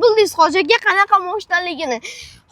bildingiz hojaga qanaqa moshinaligini.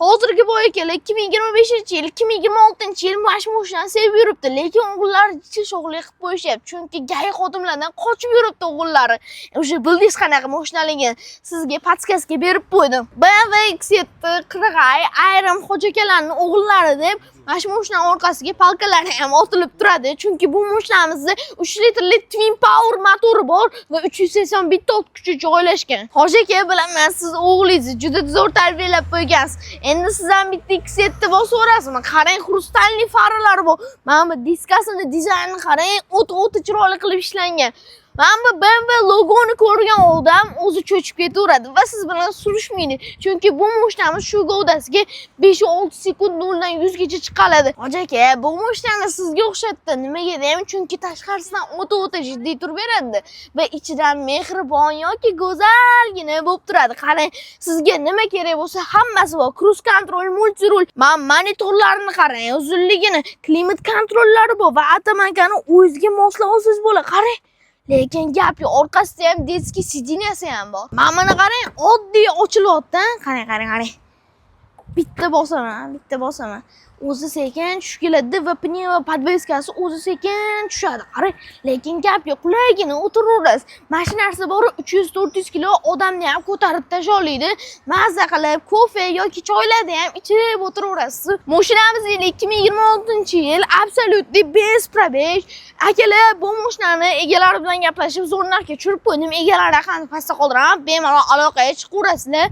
Hozirgi boy kelar 2025-yil, 2026-yil mashinani sevib yuribdi, lekin o'g'illar shog'li qilib qo'yishyapti. Chunki gay xodimlardan qochib yuribdi o'g'illari. O'sha bildingiz qanaqa moshinaligini sizga podskazga berib qo'ydim. BMW X7 Qirg'ay ayrim hojakalarining o'g'illari deb mana shu mashinaning orqasiga palkalari ham otilib turadi. Chunki bu mashinamizda 3 litrli twin power motori bor va 380 bitta ot kuchi joylashgan. Hojaka bilaman, siz o'g'lingizni juda zo'r tarbiyalab qo'ygansiz. Endi sizdan bitta X7 bosib o'rasizmi? Qarang, xrustalli faralari bor. Mana bu diskasini dizaynini qarang, o'ta chiroyli qilib ishlangan. Mana bu BMW logoni ko'rgan odam o'zi cho'chib ketaveradi va siz bilan surishmaydi. Chunki bu mashinamiz shu g'ovdasiga 5-6 sekund 0 dan 100 gacha chiqadi. Hojaka, bu mashinani sizga o'xshatdi. Nimaga deyman? Chunki tashqarisidan o'ta jiddiy turib beradi va ichidan mehribon yoki go'zalgina bo'lib turadi. Qarang, sizga nima kerak bo'lsa hammasi bor. Cruise control, multi rul, monitorlarini qarang, uzunligini, klimat kontrollari bor va avtomatni o'zingizga moslab olsangiz bo'ladi. Qarang. Lekin gap yo'q, orqasida ham detskiy sideniyasi ham bor. Mana qarang, oddiy ochilyapti. Qarang. Bitta bosaman. O'zi sekin tushib keladi va pnevma podveskasi o'zi sekin tushadi. Qarang, lekin gap yo'q, qulaygina o'tiraverasiz. Mashinasi bor 300-400 kilo odamni ham ko'tarib tasholaydi. Mazza qilib kofe yoki choylarni ham ichib o'tiraverasiz. Mashinamiz 2026-yil absolutely bez probej. Akalar, bu mashinani egalari bilan gaplashib zo'r narxga tushirib qo'ydim. Egalari raqamni pastda qoldiraman, bemalol aloqaga chiqaverasizlar.